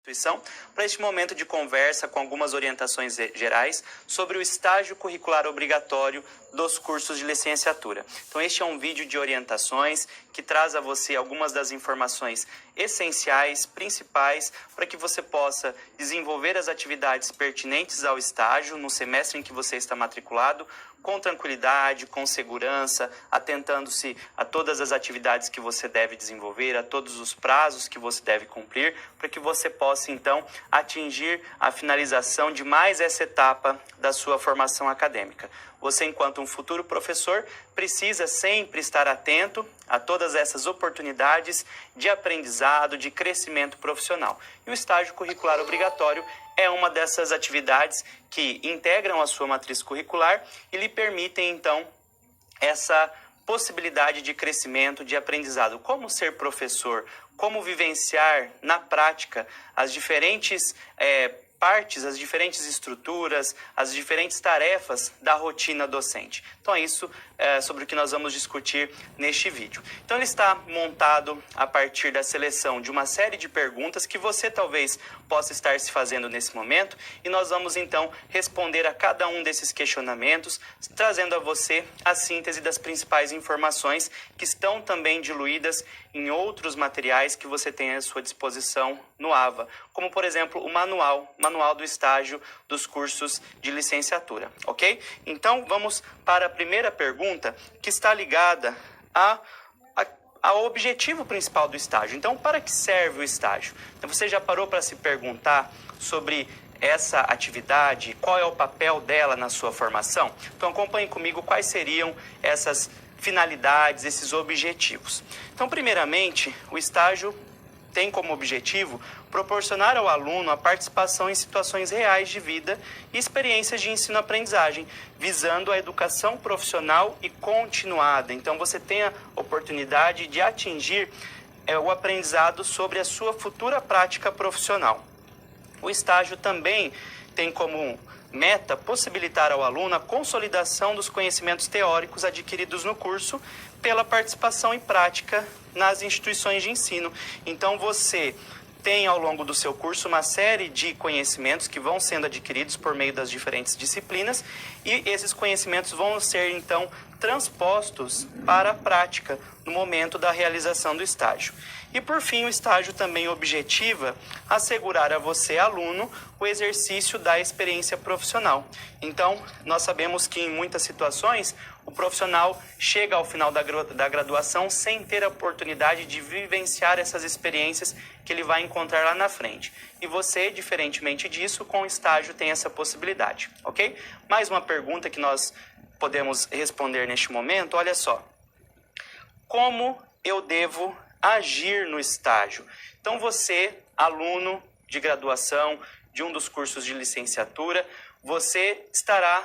instituição para este momento de conversa com algumas orientações gerais sobre o estágio curricular obrigatório dos cursos de licenciatura. Então este é um vídeo de orientações que traz a você algumas das informações essenciais, principais, para que você possa desenvolver as atividades pertinentes ao estágio no semestre em que você está matriculado, com tranquilidade, com segurança, atentando-se a todas as atividades que você deve desenvolver, a todos os prazos que você deve cumprir, para que você possa, então, atingir a finalização de mais essa etapa da sua formação acadêmica. Você, enquanto um futuro professor, precisa sempre estar atento a todas essas oportunidades de aprendizado, de crescimento profissional. E o estágio curricular obrigatório é uma dessas atividades que integram a sua matriz curricular e lhe permitem, então, essa possibilidade de crescimento, de aprendizado. Como ser professor, como vivenciar na prática as diferentes partes, as diferentes estruturas, as diferentes tarefas da rotina docente. Então é isso sobre o que nós vamos discutir neste vídeo. Então ele está montado a partir da seleção de uma série de perguntas que você talvez possa estar se fazendo nesse momento e nós vamos então responder a cada um desses questionamentos, trazendo a você a síntese das principais informações que estão também diluídas em outros materiais que você tem à sua disposição no AVA, como por exemplo o manual do estágio dos cursos de licenciatura, ok? Então vamos para a primeira pergunta que está ligada ao objetivo principal do estágio. Então, para que serve o estágio? Então, você já parou para se perguntar sobre essa atividade, qual é o papel dela na sua formação? Então acompanhe comigo quais seriam essas finalidades, esses objetivos. Então, primeiramente, o estágio tem como objetivo proporcionar ao aluno a participação em situações reais de vida e experiências de ensino-aprendizagem, visando a educação profissional e continuada. Então, você tem a oportunidade de atingir o aprendizado sobre a sua futura prática profissional. O estágio também tem como meta possibilitar ao aluno a consolidação dos conhecimentos teóricos adquiridos no curso pela participação em prática nas instituições de ensino. Então você tem ao longo do seu curso uma série de conhecimentos que vão sendo adquiridos por meio das diferentes disciplinas e esses conhecimentos vão ser então transpostos para a prática no momento da realização do estágio. E por fim, o estágio também objetiva assegurar a você, aluno, o exercício da experiência profissional. Então, nós sabemos que em muitas situações o profissional chega ao final da graduação sem ter a oportunidade de vivenciar essas experiências que ele vai encontrar lá na frente. E você, diferentemente disso, com o estágio tem essa possibilidade, ok? Mais uma pergunta que nós podemos responder neste momento, olha só. Como eu devo agir no estágio? Então você, aluno de graduação de um dos cursos de licenciatura, você estará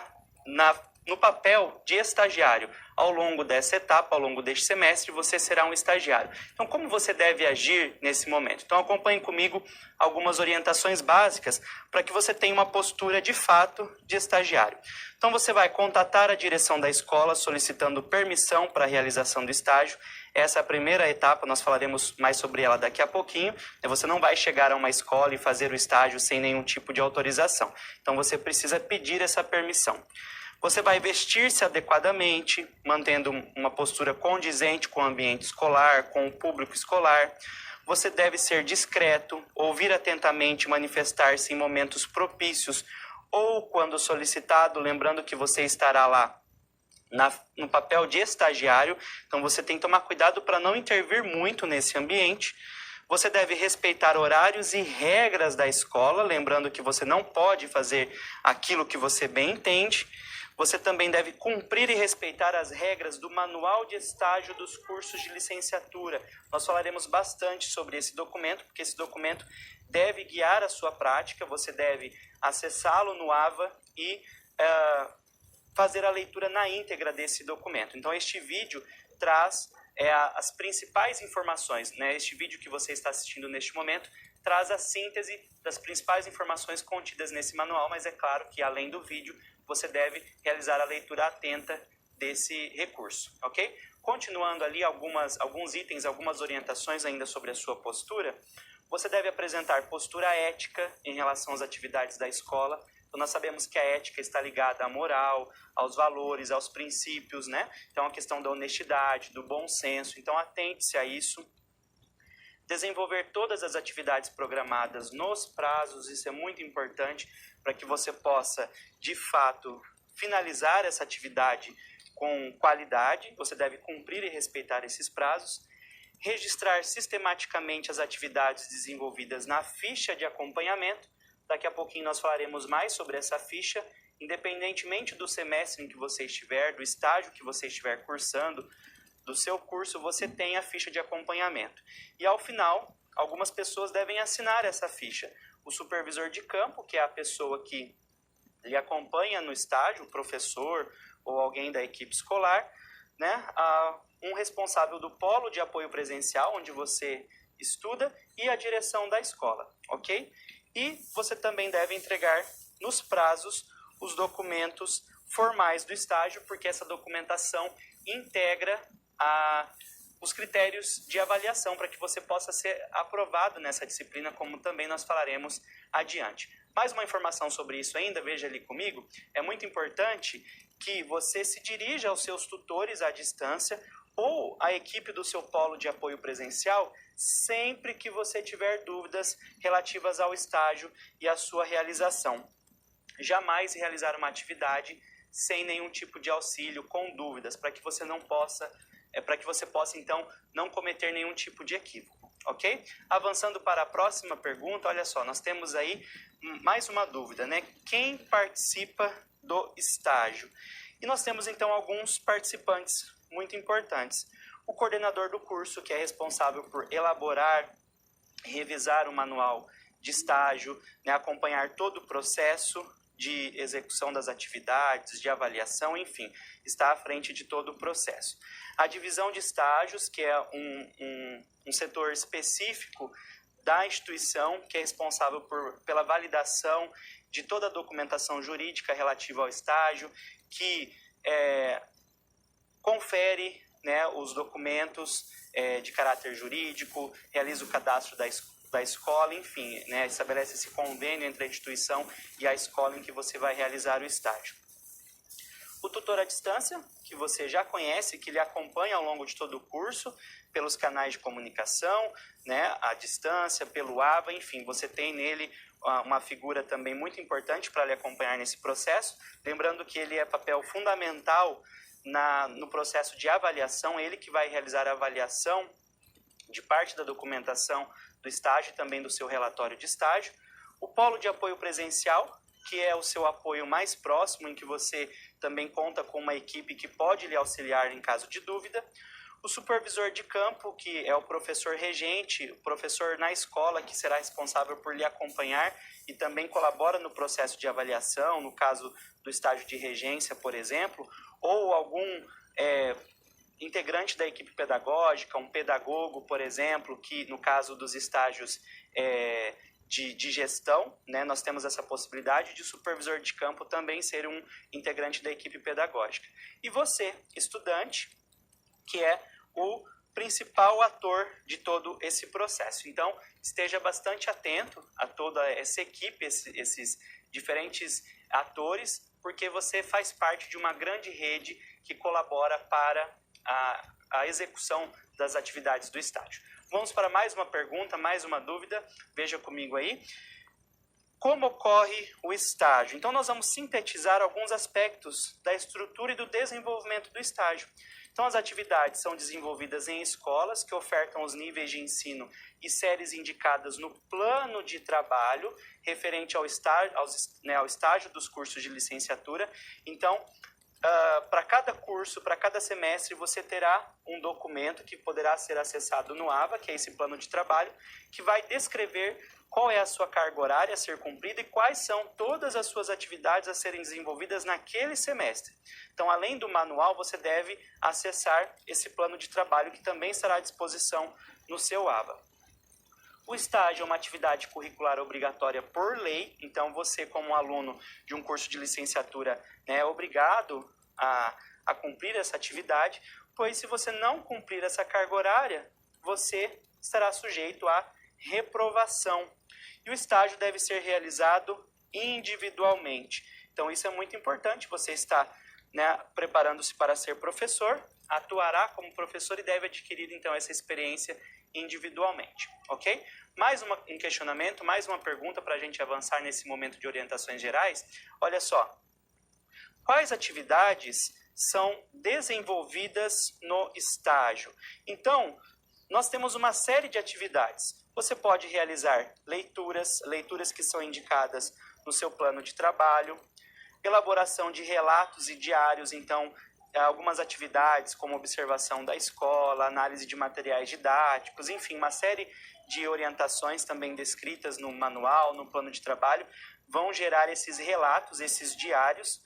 no papel de estagiário. Ao longo dessa etapa, ao longo deste semestre, você será um estagiário. Então, como você deve agir nesse momento? Então, acompanhe comigo algumas orientações básicas para que você tenha uma postura de fato de estagiário. Então, você vai contatar a direção da escola solicitando permissão para a realização do estágio. Essa é a primeira etapa, nós falaremos mais sobre ela daqui a pouquinho. Você não vai chegar a uma escola e fazer o estágio sem nenhum tipo de autorização. Então, você precisa pedir essa permissão. Você vai vestir-se adequadamente, mantendo uma postura condizente com o ambiente escolar, com o público escolar. Você deve ser discreto, ouvir atentamente, manifestar-se em momentos propícios ou quando solicitado, lembrando que você estará lá no papel de estagiário. Então você tem que tomar cuidado para não intervir muito nesse ambiente. Você deve respeitar horários e regras da escola, lembrando que você não pode fazer aquilo que você bem entende. Você também deve cumprir e respeitar as regras do Manual de Estágio dos Cursos de Licenciatura. Nós falaremos bastante sobre esse documento, porque esse documento deve guiar a sua prática. Você deve acessá-lo no AVA e fazer a leitura na íntegra desse documento. Então, este vídeo traz as principais informações, né? Este vídeo que você está assistindo neste momento traz a síntese das principais informações contidas nesse manual, mas é claro que, além do vídeo, você deve realizar a leitura atenta desse recurso, ok? Continuando ali alguns itens, algumas orientações ainda sobre a sua postura, Você deve apresentar postura ética em relação às atividades da escola. Então, nós sabemos que a ética está ligada à moral, aos valores, aos princípios, né? Então, a questão da honestidade, do bom senso. Então, atente-se a isso. Desenvolver todas as atividades programadas nos prazos, isso é muito importante para que você possa, de fato, finalizar essa atividade com qualidade. Você deve cumprir e respeitar esses prazos. Registrar sistematicamente as atividades desenvolvidas na ficha de acompanhamento. Daqui a pouquinho nós falaremos mais sobre essa ficha. Independentemente do semestre em que você estiver, do estágio que você estiver cursando, do seu curso, você tem a ficha de acompanhamento. E ao final, algumas pessoas devem assinar essa ficha. O supervisor de campo, que é a pessoa que lhe acompanha no estágio, o professor ou alguém da equipe escolar, né? Um responsável do polo de apoio presencial, onde você estuda, e a direção da escola, ok? E você também deve entregar nos prazos os documentos formais do estágio, porque essa documentação integra os critérios de avaliação para que você possa ser aprovado nessa disciplina, como também nós falaremos adiante. Mais uma informação sobre isso ainda, veja ali comigo, é muito importante que você se dirija aos seus tutores à distância ou à equipe do seu polo de apoio presencial sempre que você tiver dúvidas relativas ao estágio e à sua realização. Jamais realizar uma atividade sem nenhum tipo de auxílio, com dúvidas, para que você possa então não cometer nenhum tipo de equívoco, ok? Avançando para a próxima pergunta, olha só, nós temos aí mais uma dúvida, né? Quem participa do estágio? E nós temos então alguns participantes muito importantes. O coordenador do curso, que é responsável por elaborar, revisar o manual de estágio, né, acompanhar todo o processo de execução das atividades, de avaliação, enfim, está à frente de todo o processo. A divisão de estágios, que é um setor específico da instituição, que é responsável pela validação de toda a documentação jurídica relativa ao estágio, que confere, né, os documentos de caráter jurídico, realiza o cadastro da escola, enfim, né, estabelece esse convênio entre a instituição e a escola em que você vai realizar o estágio. O tutor à distância, que você já conhece, que lhe acompanha ao longo de todo o curso, pelos canais de comunicação, né, à distância, pelo AVA, enfim, você tem nele uma figura também muito importante para lhe acompanhar nesse processo. Lembrando que ele é papel fundamental no processo de avaliação, ele que vai realizar a avaliação de parte da documentação do estágio e também do seu relatório de estágio. O polo de apoio presencial, que é o seu apoio mais próximo, em que você também conta com uma equipe que pode lhe auxiliar em caso de dúvida. O supervisor de campo, que é o professor regente, o professor na escola, que será responsável por lhe acompanhar e também colabora no processo de avaliação, no caso do estágio de regência, por exemplo, ou algum integrante da equipe pedagógica, um pedagogo, por exemplo, que no caso dos estágios de gestão, né, nós temos essa possibilidade de supervisor de campo também ser um integrante da equipe pedagógica. E você, estudante, que é o principal ator de todo esse processo. Então, esteja bastante atento a toda essa equipe, esses diferentes atores, porque você faz parte de uma grande rede que colabora para a execução das atividades do estágio. Vamos para mais uma pergunta, mais uma dúvida. Veja comigo aí. Como ocorre o estágio? Então, nós vamos sintetizar alguns aspectos da estrutura e do desenvolvimento do estágio. Então, as atividades são desenvolvidas em escolas que ofertam os níveis de ensino e séries indicadas no plano de trabalho referente ao estágio dos cursos de licenciatura. Então, para cada curso, para cada semestre, você terá um documento que poderá ser acessado no AVA, que é esse plano de trabalho, que vai descrever qual é a sua carga horária a ser cumprida e quais são todas as suas atividades a serem desenvolvidas naquele semestre. Então, além do manual, você deve acessar esse plano de trabalho que também estará à disposição no seu AVA. O estágio é uma atividade curricular obrigatória por lei, então você, como aluno de um curso de licenciatura, é obrigado a cumprir essa atividade, pois se você não cumprir essa carga horária, você estará sujeito a reprovação. E o estágio deve ser realizado individualmente. Então, isso é muito importante. Você está, né, preparando-se para ser professor, atuará como professor e deve adquirir, então, essa experiência individualmente, ok? Mais um questionamento, mais uma pergunta para a gente avançar nesse momento de orientações gerais. Olha só, quais atividades são desenvolvidas no estágio? Então, nós temos uma série de atividades. Você pode realizar leituras que são indicadas no seu plano de trabalho, elaboração de relatos e diários, então, algumas atividades como observação da escola, análise de materiais didáticos, enfim, uma série de orientações também descritas no manual, no plano de trabalho, vão gerar esses relatos, esses diários,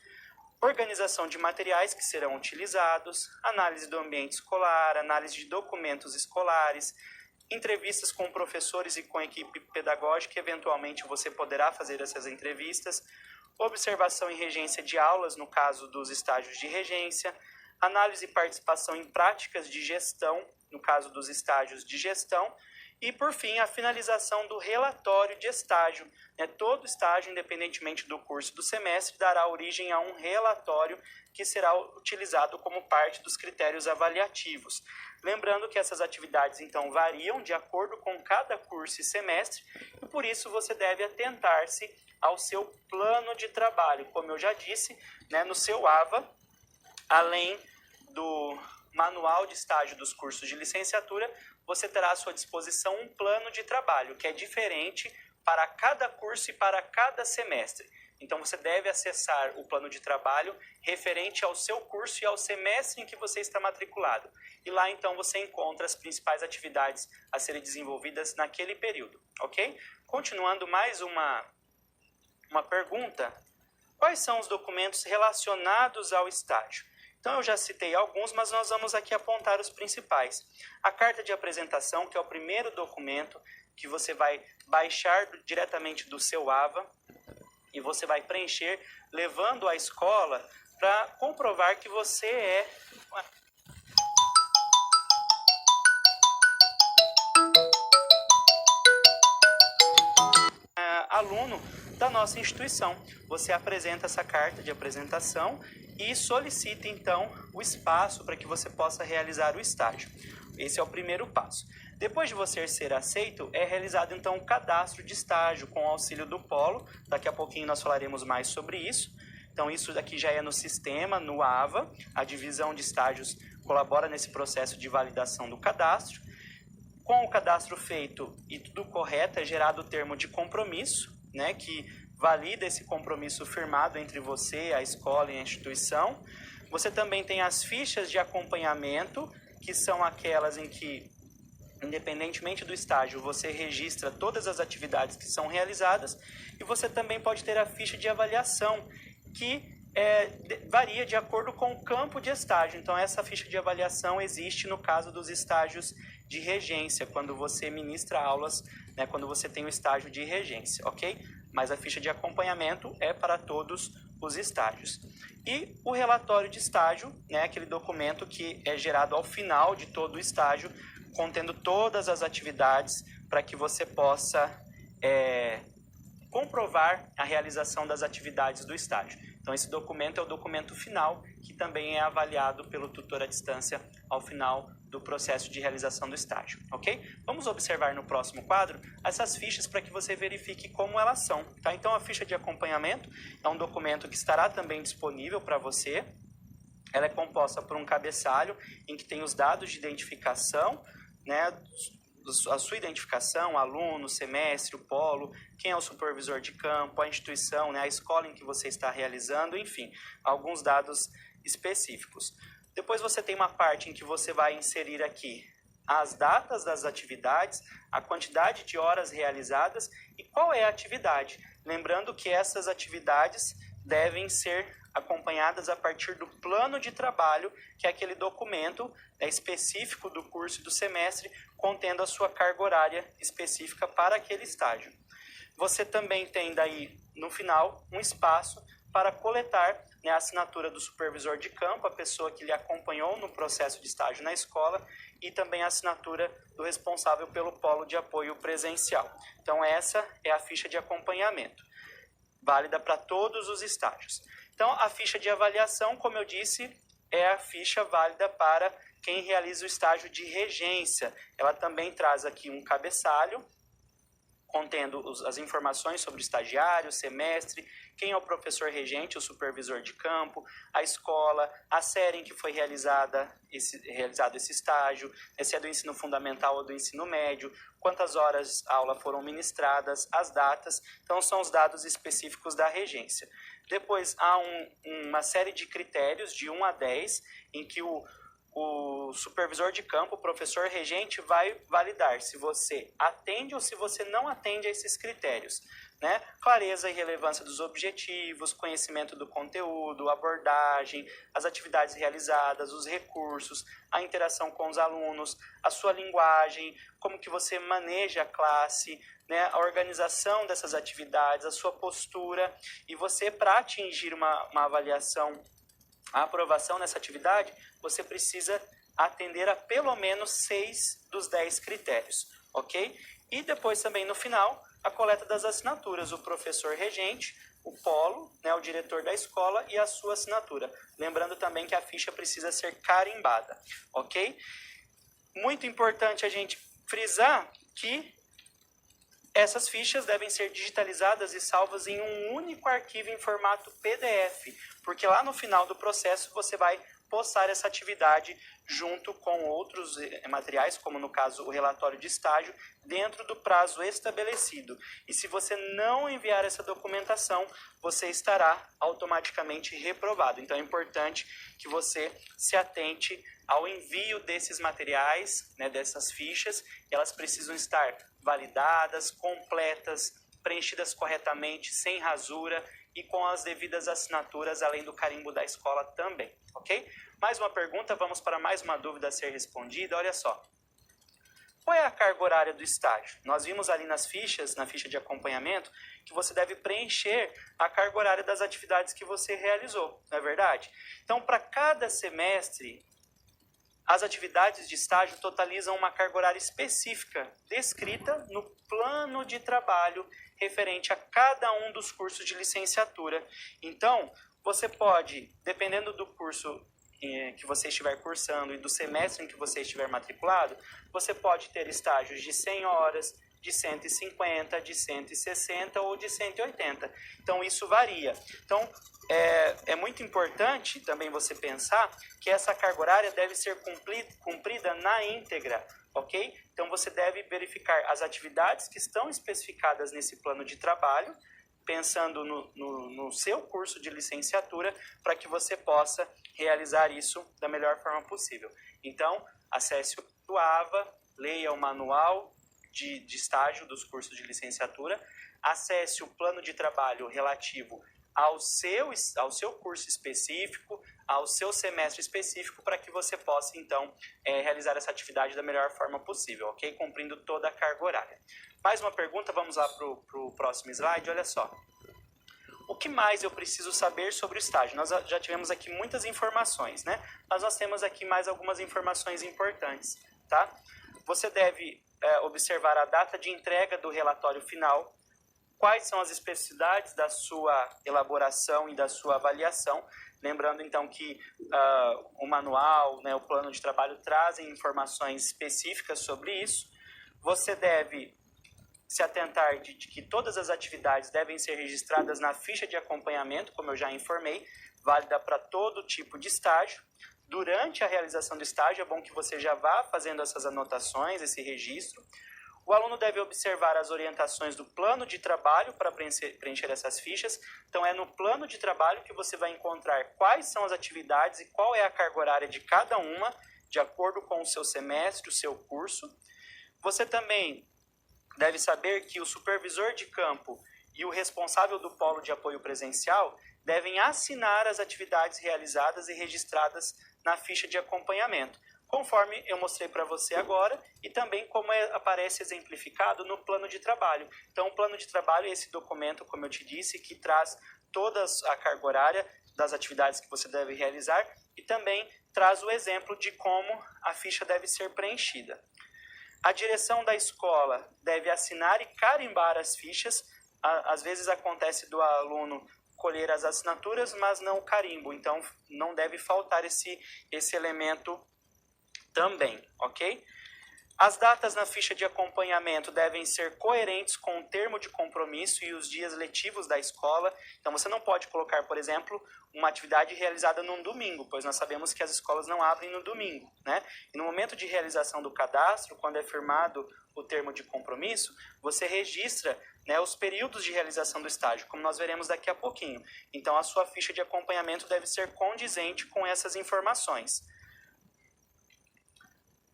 organização de materiais que serão utilizados, análise do ambiente escolar, análise de documentos escolares, entrevistas com professores e com equipe pedagógica, eventualmente você poderá fazer essas entrevistas, observação e regência de aulas, no caso dos estágios de regência, análise e participação em práticas de gestão, no caso dos estágios de gestão, e, por fim, a finalização do relatório de estágio. Todo estágio, independentemente do curso do semestre, dará origem a um relatório que será utilizado como parte dos critérios avaliativos. Lembrando que essas atividades, então, variam de acordo com cada curso e semestre, e por isso você deve atentar-se ao seu plano de trabalho. Como eu já disse, no seu AVA, além do manual de estágio dos cursos de licenciatura, você terá à sua disposição um plano de trabalho, que é diferente para cada curso e para cada semestre. Então, você deve acessar o plano de trabalho referente ao seu curso e ao semestre em que você está matriculado. E lá, então, você encontra as principais atividades a serem desenvolvidas naquele período, ok? Continuando, mais uma pergunta. Quais são os documentos relacionados ao estágio? Então, eu já citei alguns, mas nós vamos aqui apontar os principais. A carta de apresentação, que é o primeiro documento que você vai baixar diretamente do seu AVA e você vai preencher, levando à escola para comprovar que você é aluno da nossa instituição. Você apresenta essa carta de apresentação e solicita, então, o espaço para que você possa realizar o estágio. Esse é o primeiro passo. Depois de você ser aceito, é realizado, então, o cadastro de estágio com o auxílio do Polo. Daqui a pouquinho nós falaremos mais sobre isso. Então, isso daqui já é no sistema, no AVA. A divisão de estágios colabora nesse processo de validação do cadastro. Com o cadastro feito e tudo correto, é gerado o termo de compromisso, que valida esse compromisso firmado entre você, a escola e a instituição. Você também tem as fichas de acompanhamento, que são aquelas em que, independentemente do estágio, você registra todas as atividades que são realizadas, e você também pode ter a ficha de avaliação, que varia de acordo com o campo de estágio. Então, essa ficha de avaliação existe no caso dos estágios de regência, quando você ministra aulas, quando você tem o estágio de regência, ok? Mas a ficha de acompanhamento é para todos os estágios. E o relatório de estágio, aquele documento que é gerado ao final de todo o estágio, contendo todas as atividades para que você possa comprovar a realização das atividades do estágio. Então, esse documento é o documento final, que também é avaliado pelo tutor à distância ao final do processo de realização do estágio, ok? Vamos observar no próximo quadro essas fichas para que você verifique como elas são, tá? Então, a ficha de acompanhamento é um documento que estará também disponível para você. Ela é composta por um cabeçalho em que tem os dados de identificação, a sua identificação, aluno, semestre, o polo, quem é o supervisor de campo, a instituição, a escola em que você está realizando, enfim, alguns dados específicos. Depois você tem uma parte em que você vai inserir aqui as datas das atividades, a quantidade de horas realizadas e qual é a atividade. Lembrando que essas atividades devem ser acompanhadas a partir do plano de trabalho, que é aquele documento específico do curso e do semestre, contendo a sua carga horária específica para aquele estágio. Você também tem daí, no final, um espaço para coletar, né, a assinatura do supervisor de campo, a pessoa que lhe acompanhou no processo de estágio na escola, e também a assinatura do responsável pelo polo de apoio presencial. Então essa é a ficha de acompanhamento, válida para todos os estágios. Então a ficha de avaliação, como eu disse, é a ficha válida para quem realiza o estágio de regência. Ela também traz aqui um cabeçalho contendo as informações sobre o estagiário, semestre, quem é o professor regente, o supervisor de campo, a escola, a série em que foi realizado esse estágio, se é do ensino fundamental ou do ensino médio, quantas horas aula foram ministradas, as datas. Então são os dados específicos da regência. Depois há uma série de critérios de 1 a 10, em que o supervisor de campo, o professor regente, vai validar se você atende ou se você não atende a esses critérios, né? Clareza e relevância dos objetivos, conhecimento do conteúdo, abordagem, as atividades realizadas, os recursos, a interação com os alunos, a sua linguagem, como que você maneja a classe, né? A organização dessas atividades, a sua postura. E você, para atingir uma avaliação, a aprovação nessa atividade, você precisa atender a pelo menos 6 dos 10 critérios, ok? E depois também no final, a coleta das assinaturas, o professor regente, o polo, né, o diretor da escola e a sua assinatura. Lembrando também que a ficha precisa ser carimbada, ok? Muito importante a gente frisar que essas fichas devem ser digitalizadas e salvas em um único arquivo em formato PDF, porque lá no final do processo você vai postar essa atividade junto com outros materiais, como no caso o relatório de estágio, dentro do prazo estabelecido. E se você não enviar essa documentação, você estará automaticamente reprovado. Então é importante que você se atente ao envio desses materiais, né, dessas fichas. Elas precisam estar validadas, completas, preenchidas corretamente, sem rasura e com as devidas assinaturas, além do carimbo da escola também, ok? Mais uma pergunta, vamos para mais uma dúvida a ser respondida. Olha só, qual é a carga horária do estágio? Nós vimos ali nas fichas, na ficha de acompanhamento, que você deve preencher a carga horária das atividades que você realizou, não é verdade? Então, para cada semestre, as atividades de estágio totalizam uma carga horária específica, descrita no plano de trabalho referente a cada um dos cursos de licenciatura. Então, você pode, dependendo do curso que você estiver cursando e do semestre em que você estiver matriculado, você pode ter estágios de 100 horas, de 150, de 160 ou de 180. Então, isso varia. Então, é muito importante também você pensar que essa carga horária deve ser cumprida na íntegra, ok? Então, você deve verificar as atividades que estão especificadas nesse plano de trabalho, pensando no seu curso de licenciatura, para que você possa realizar isso da melhor forma possível. Então, acesse o AVA, leia o manual de estágio dos cursos de licenciatura, acesse o plano de trabalho relativo ao seu curso específico, ao seu semestre específico, para que você possa, então, realizar essa atividade da melhor forma possível, ok? Cumprindo toda a carga horária. Mais uma pergunta, vamos lá para o próximo slide, olha só. O que mais eu preciso saber sobre o estágio? Nós já tivemos aqui muitas informações, né? Mas nós temos aqui mais algumas informações importantes, tá? Você deve observar a data de entrega do relatório final, quais são as especificidades da sua elaboração e da sua avaliação. Lembrando, então, que o manual, né, o plano de trabalho trazem informações específicas sobre isso. Você deve se atentar de que todas as atividades devem ser registradas na ficha de acompanhamento, como eu já informei, válida para todo tipo de estágio. Durante a realização do estágio, é bom que você já vá fazendo essas anotações, esse registro. O aluno deve observar as orientações do plano de trabalho para preencher essas fichas. Então, é no plano de trabalho que você vai encontrar quais são as atividades e qual é a carga horária de cada uma, de acordo com o seu semestre, o seu curso. Você também deve saber que o supervisor de campo e o responsável do polo de apoio presencial devem assinar as atividades realizadas e registradas na ficha de acompanhamento. conforme eu mostrei para você agora, e também como aparece exemplificado no plano de trabalho. Então, o plano de trabalho é esse documento, como eu te disse, que traz toda a carga horária das atividades que você deve realizar e também traz o exemplo de como a ficha deve ser preenchida. A direção da escola deve assinar e carimbar as fichas. Às vezes acontece do aluno colher as assinaturas, mas não o carimbo. Então, não deve faltar esse elemento também, ok? As datas na ficha de acompanhamento devem ser coerentes com o termo de compromisso e os dias letivos da escola. Então, você não pode colocar, por exemplo, uma atividade realizada num domingo, pois nós sabemos que as escolas não abrem no domingo, né? E no momento de realização do cadastro, quando é firmado o termo de compromisso, você registra, né, os períodos de realização do estágio, como nós veremos daqui a pouquinho. Então, a sua ficha de acompanhamento deve ser condizente com essas informações.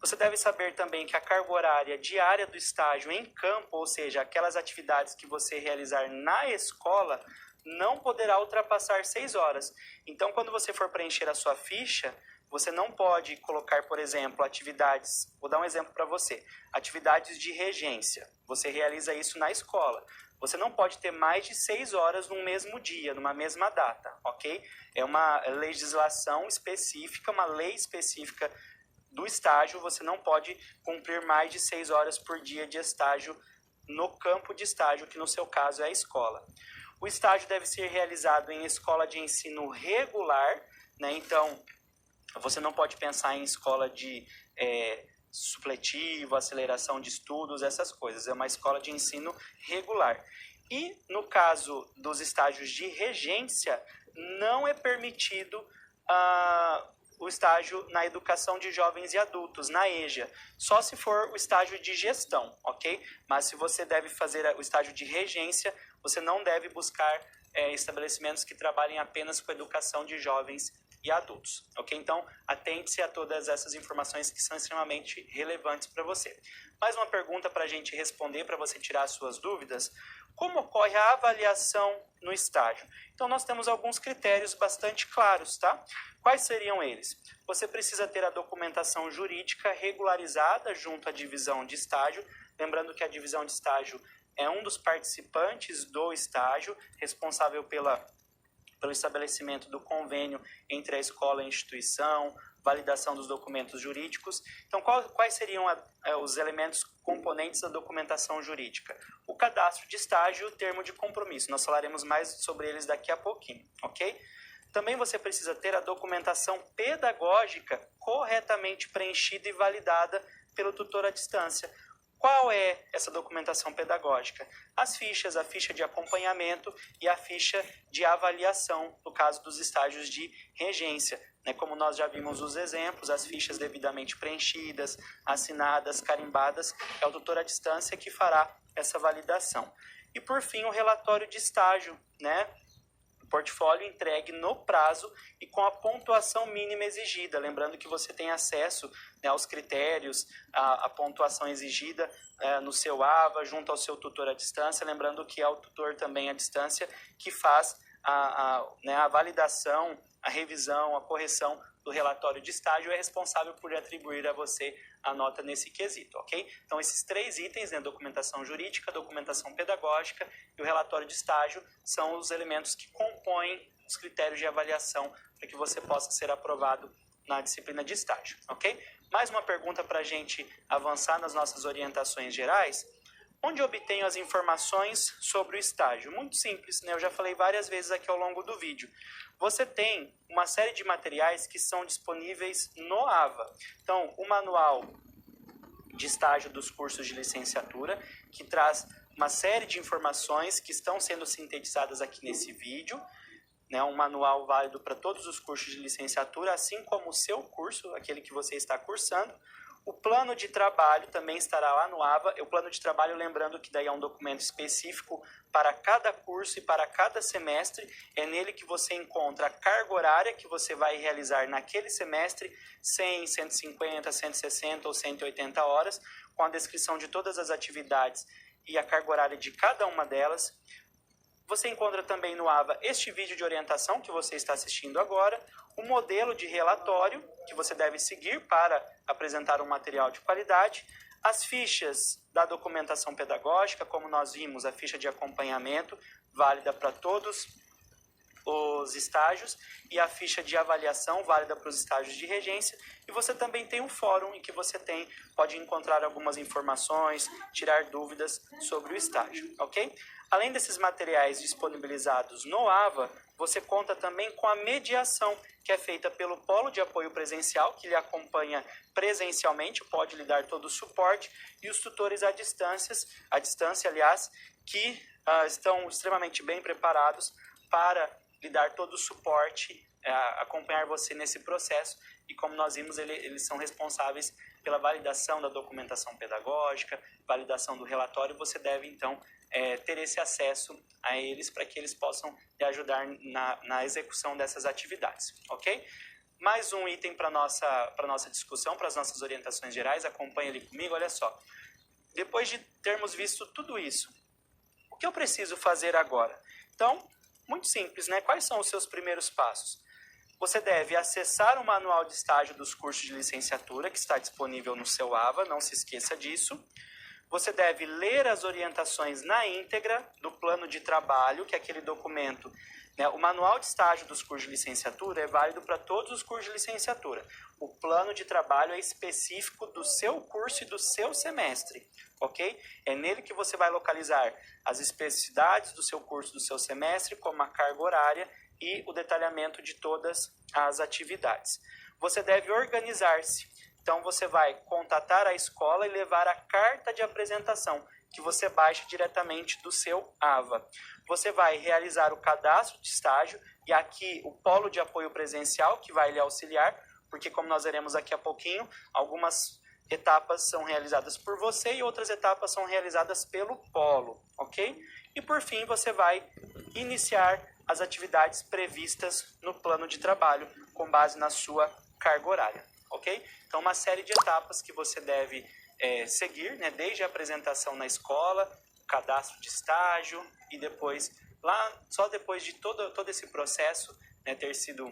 Você deve saber também que a carga horária diária do estágio em campo, ou seja, aquelas atividades que você realizar na escola, não poderá ultrapassar 6 horas. Então, quando você for preencher a sua ficha, você não pode colocar, por exemplo, atividades... Vou dar um exemplo para você. Atividades de regência. Você realiza isso na escola. Você não pode ter mais de 6 horas num mesmo dia, numa mesma data, ok? É uma legislação específica, uma lei específica do estágio. Você não pode cumprir mais de 6 horas por dia de estágio no campo de estágio, que no seu caso é a escola. O estágio deve ser realizado em escola de ensino regular, né? Então, você não pode pensar em escola de supletivo, aceleração de estudos, essas coisas. É uma escola de ensino regular. E, no caso dos estágios de regência, não é permitido o estágio na educação de jovens e adultos, na EJA, só se for o estágio de gestão, ok? Mas se você deve fazer o estágio de regência, você não deve buscar estabelecimentos que trabalhem apenas com educação de jovens e adultos, ok? Então, atente-se a todas essas informações que são extremamente relevantes para você. Mais uma pergunta para a gente responder, para você tirar as suas dúvidas. Como ocorre a avaliação no estágio? Então, nós temos alguns critérios bastante claros, tá? Quais seriam eles? Você precisa ter a documentação jurídica regularizada junto à divisão de estágio. Lembrando que a divisão de estágio é um dos participantes do estágio, responsável pelo estabelecimento do convênio entre a escola e a instituição, validação dos documentos jurídicos. Então, quais seriam os elementos componentes da documentação jurídica? O cadastro de estágio e o termo de compromisso. Nós falaremos mais sobre eles daqui a pouquinho, ok? Também você precisa ter a documentação pedagógica corretamente preenchida e validada pelo tutor à distância. Qual é essa documentação pedagógica? As fichas, a ficha de acompanhamento e a ficha de avaliação, no caso dos estágios de regência. Como nós já vimos os exemplos, as fichas devidamente preenchidas, assinadas, carimbadas, é o tutor à distância que fará essa validação. E por fim, o relatório de estágio, né? Portfólio entregue no prazo e com a pontuação mínima exigida. Lembrando que você tem acesso, né, aos critérios, a pontuação exigida no seu AVA, junto ao seu tutor à distância. Lembrando que é o tutor também à distância que faz a validação, a revisão, a correção do relatório de estágio, é responsável por atribuir a você a nota nesse quesito, ok? Então, esses 3 itens, né, documentação jurídica, documentação pedagógica e o relatório de estágio, são os elementos que compõem os critérios de avaliação para que você possa ser aprovado na disciplina de estágio, ok? Mais uma pergunta para a gente avançar nas nossas orientações gerais. Onde eu obtenho as informações sobre o estágio? Muito simples, né? Eu já falei várias vezes aqui ao longo do vídeo. Você tem uma série de materiais que são disponíveis no AVA. Então, o manual de estágio dos cursos de licenciatura, que traz uma série de informações que estão sendo sintetizadas aqui nesse vídeo, né? Um manual válido para todos os cursos de licenciatura, assim como o seu curso, aquele que você está cursando. O plano de trabalho também estará lá no AVA. O plano de trabalho, lembrando que daí é um documento específico para cada curso e para cada semestre. É nele que você encontra a carga horária que você vai realizar naquele semestre, 100, 150, 160 ou 180 horas, com a descrição de todas as atividades e a carga horária de cada uma delas. Você encontra também no AVA este vídeo de orientação que você está assistindo agora, o modelo de relatório que você deve seguir para apresentar um material de qualidade, as fichas da documentação pedagógica, como nós vimos, a ficha de acompanhamento, válida para todos os estágios, e a ficha de avaliação, válida para os estágios de regência, e você também tem um fórum em que você pode encontrar algumas informações, tirar dúvidas sobre o estágio, ok? Além desses materiais disponibilizados no AVA, você conta também com a mediação, que é feita pelo Polo de Apoio Presencial, que lhe acompanha presencialmente, pode lhe dar todo o suporte, e os tutores à distância, aliás, que estão extremamente bem preparados para lhe dar todo o suporte, acompanhar você nesse processo, e como nós vimos, eles são responsáveis pela validação da documentação pedagógica, validação do relatório. Você deve, então, ter esse acesso a eles para que eles possam te ajudar na execução dessas atividades, ok? Mais um item para a nossa discussão, para as nossas orientações gerais, acompanhe ali comigo, olha só. Depois de termos visto tudo isso, o que eu preciso fazer agora? Então, muito simples, né? Quais são os seus primeiros passos? Você deve acessar o manual de estágio dos cursos de licenciatura, que está disponível no seu AVA, não se esqueça disso. Você deve ler as orientações na íntegra do plano de trabalho, que é aquele documento, né? O manual de estágio dos cursos de licenciatura é válido para todos os cursos de licenciatura. O plano de trabalho é específico do seu curso e do seu semestre, ok? É nele que você vai localizar as especificidades do seu curso, do seu semestre, como a carga horária e o detalhamento de todas as atividades. Você deve organizar-se. Então, você vai contatar a escola e levar a carta de apresentação, que você baixa diretamente do seu AVA. Você vai realizar o cadastro de estágio, e aqui o Polo de Apoio Presencial, que vai lhe auxiliar, porque como nós veremos daqui a pouquinho, algumas etapas são realizadas por você e outras etapas são realizadas pelo Polo, ok? E por fim, você vai iniciar as atividades previstas no plano de trabalho, com base na sua carga horária, ok? Então, uma série de etapas que você deve seguir, né, desde a apresentação na escola, o cadastro de estágio, e depois, só depois de todo esse processo, né, ter sido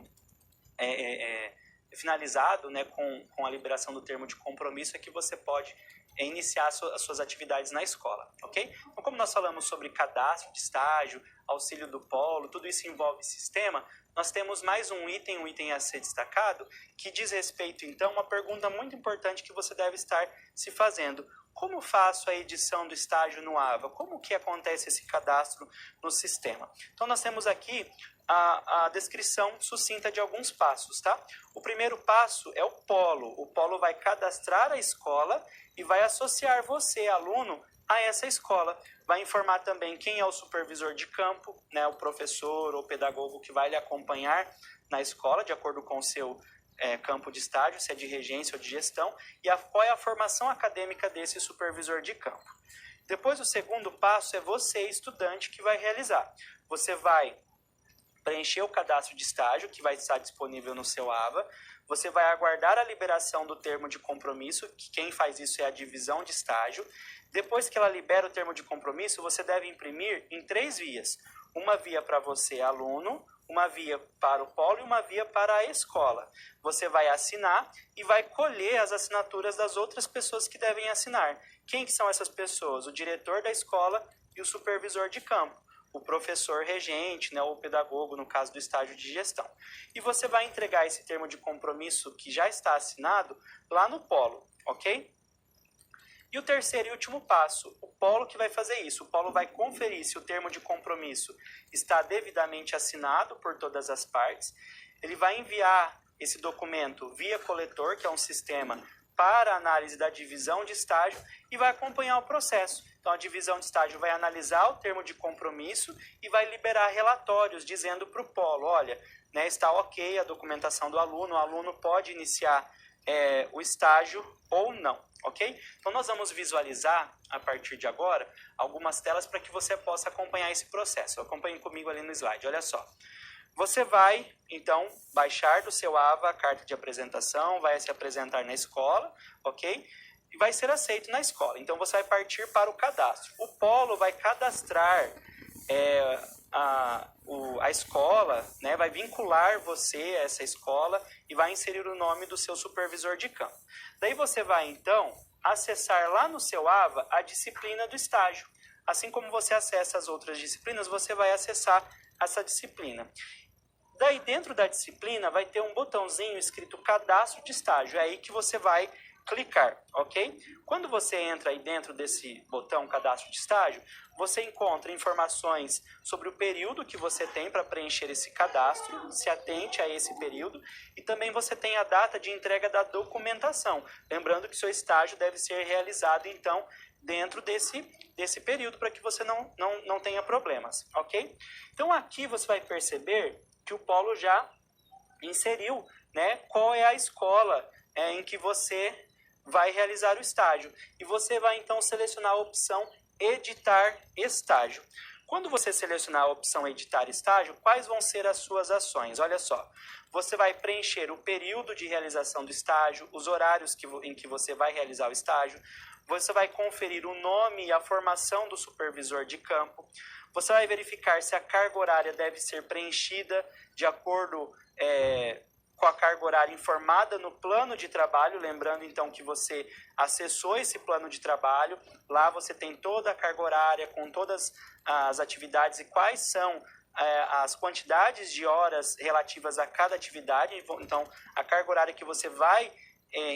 finalizado, né, com a liberação do termo de compromisso, é que você pode iniciar as suas atividades na escola, ok? Então, como nós falamos sobre cadastro de estágio, auxílio do polo, tudo isso envolve sistema, nós temos mais um item a ser destacado, que diz respeito, então, a uma pergunta muito importante que você deve estar se fazendo. Como faço a edição do estágio no AVA? Como que acontece esse cadastro no sistema? Então, nós temos aqui a descrição sucinta de alguns passos, tá? O primeiro passo é o polo. O polo vai cadastrar a escola e vai associar você, aluno, a essa escola. Vai informar também quem é o supervisor de campo, né, o professor ou pedagogo que vai lhe acompanhar na escola, de acordo com o seu campo de estágio, se é de regência ou de gestão, e qual é a formação acadêmica desse supervisor de campo. Depois, o segundo passo é você, estudante, que vai realizar. Você vai preencher o cadastro de estágio, que vai estar disponível no seu AVA. Você vai aguardar a liberação do termo de compromisso, que quem faz isso é a divisão de estágio. Depois que ela libera o termo de compromisso, você deve imprimir em 3 vias. Uma via para você, aluno, uma via para o polo e uma via para a escola. Você vai assinar e vai colher as assinaturas das outras pessoas que devem assinar. Quem que são essas pessoas? O diretor da escola e o supervisor de campo. O professor regente, né, ou o pedagogo, no caso do estágio de gestão. E você vai entregar esse termo de compromisso que já está assinado lá no polo, ok? E o terceiro e último passo, o polo que vai fazer isso. O polo vai conferir se o termo de compromisso está devidamente assinado por todas as partes. Ele vai enviar esse documento via coletor, que é um sistema para análise da divisão de estágio, e vai acompanhar o processo. Então, a divisão de estágio vai analisar o termo de compromisso e vai liberar relatórios dizendo para o polo, olha, né, está ok a documentação do aluno, o aluno pode iniciar o estágio ou não, ok? Então, nós vamos visualizar, a partir de agora, algumas telas para que você possa acompanhar esse processo. Acompanhe comigo ali no slide, olha só. Você vai, então, baixar do seu AVA a carta de apresentação, vai se apresentar na escola, ok? E vai ser aceito na escola. Então, você vai partir para o cadastro. O polo vai cadastrar a escola, né, vai vincular você a essa escola e vai inserir o nome do seu supervisor de campo. Daí você vai, então, acessar lá no seu AVA a disciplina do estágio. Assim como você acessa as outras disciplinas, você vai acessar essa disciplina. Daí, dentro da disciplina, vai ter um botãozinho escrito Cadastro de Estágio. É aí que você vai clicar, ok? Quando você entra aí dentro desse botão Cadastro de Estágio, você encontra informações sobre o período que você tem para preencher esse cadastro, se atente a esse período, e também você tem a data de entrega da documentação. Lembrando que seu estágio deve ser realizado, então, dentro desse período, para que você não tenha problemas, ok? Então, aqui você vai perceber que o Polo já inseriu, né, qual é a escola em que você vai realizar o estágio. E você vai, então, selecionar a opção Editar Estágio. Quando você selecionar a opção Editar Estágio, quais vão ser as suas ações? Olha só, você vai preencher o período de realização do estágio, os horários em que você vai realizar o estágio, você vai conferir o nome e a formação do supervisor de campo, você vai verificar se a carga horária deve ser preenchida de acordo com a carga horária informada no plano de trabalho, lembrando então que você acessou esse plano de trabalho, lá você tem toda a carga horária com todas as atividades e quais são as quantidades de horas relativas a cada atividade. Então, a carga horária que você vai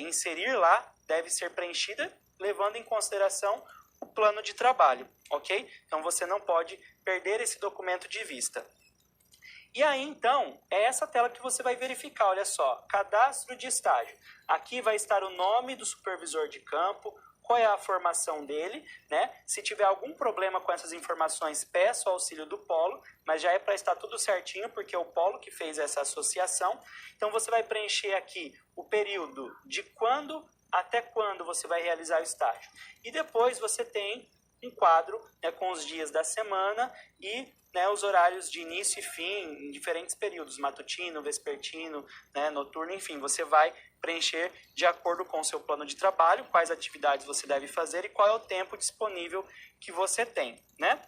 inserir lá deve ser preenchida, levando em consideração o plano de trabalho, ok? Então, você não pode perder esse documento de vista. E aí, então, é essa tela que você vai verificar, olha só, cadastro de estágio. Aqui vai estar o nome do supervisor de campo, qual é a formação dele, né? Se tiver algum problema com essas informações, peça o auxílio do Polo, mas já é para estar tudo certinho, porque é o Polo que fez essa associação. Então, você vai preencher aqui o período de quando até quando você vai realizar o estágio. E depois você tem um quadro, né, com os dias da semana e, né, os horários de início e fim em diferentes períodos, matutino, vespertino, né, noturno, enfim, você vai preencher de acordo com o seu plano de trabalho, quais atividades você deve fazer e qual é o tempo disponível que você tem, né?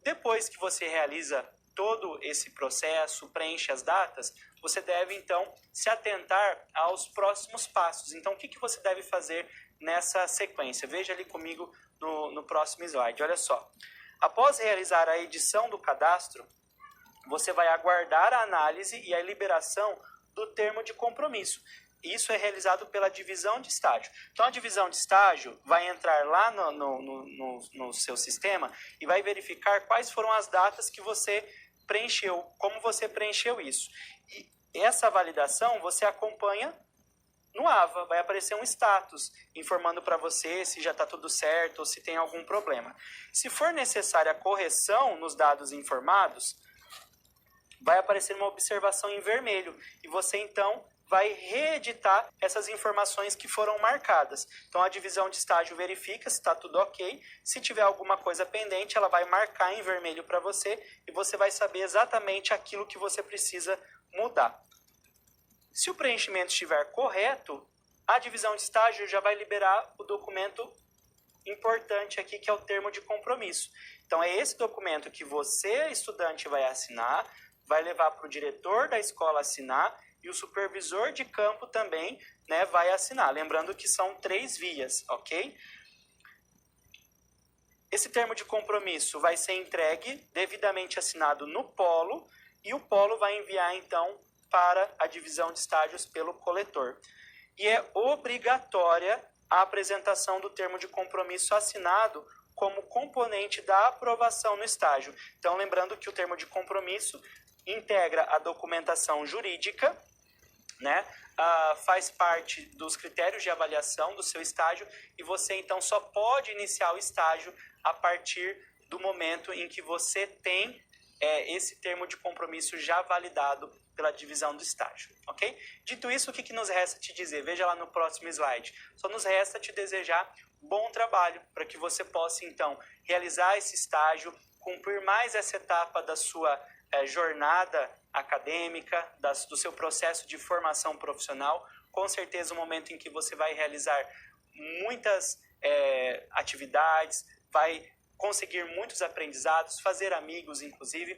Depois que você realiza todo esse processo, preenche as datas, você deve, então, se atentar aos próximos passos. Então, o que você deve fazer nessa sequência? Veja ali comigo no próximo slide. Olha só. Após realizar a edição do cadastro, você vai aguardar a análise e a liberação do termo de compromisso. Isso é realizado pela divisão de estágio. Então, a divisão de estágio vai entrar lá no seu sistema e vai verificar quais foram as datas que você preencheu, como você preencheu isso. E essa validação você acompanha no AVA, vai aparecer um status informando para você se já está tudo certo ou se tem algum problema. Se for necessária a correção nos dados informados, vai aparecer uma observação em vermelho e você então vai reeditar essas informações que foram marcadas. Então, a divisão de estágio verifica se está tudo ok. Se tiver alguma coisa pendente, ela vai marcar em vermelho para você e você vai saber exatamente aquilo que você precisa mudar. Se o preenchimento estiver correto, a divisão de estágio já vai liberar o documento importante aqui, que é o termo de compromisso. Então, é esse documento que você, estudante, vai assinar, vai levar para o diretor da escola assinar e o supervisor de campo também, né, vai assinar. Lembrando que são 3 vias, ok? Esse termo de compromisso vai ser entregue, devidamente assinado no Polo, e o Polo vai enviar, então, para a divisão de estágios pelo coletor. E é obrigatória a apresentação do termo de compromisso assinado como componente da aprovação no estágio. Então, lembrando que o termo de compromisso integra a documentação jurídica, né? Faz parte dos critérios de avaliação do seu estágio e você, então, só pode iniciar o estágio a partir do momento em que você tem esse termo de compromisso já validado pela divisão do estágio, ok? Dito isso, o que nos resta te dizer? Veja lá no próximo slide. Só nos resta te desejar bom trabalho para que você possa, então, realizar esse estágio, cumprir mais essa etapa da sua jornada acadêmica, do seu processo de formação profissional. Com certeza, o momento em que você vai realizar muitas atividades, vai conseguir muitos aprendizados, fazer amigos, inclusive.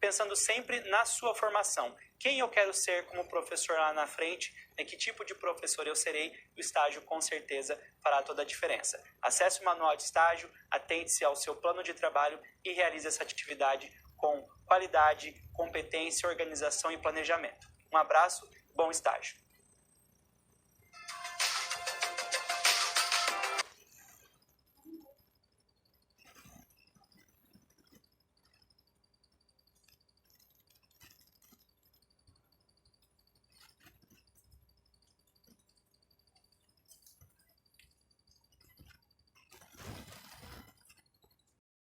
pensando sempre na sua formação. Quem eu quero ser como professor lá na frente, né? Que tipo de professor eu serei, o estágio com certeza fará toda a diferença. Acesse o manual de estágio, atente-se ao seu plano de trabalho e realize essa atividade com qualidade, competência, organização e planejamento. Um abraço, bom estágio!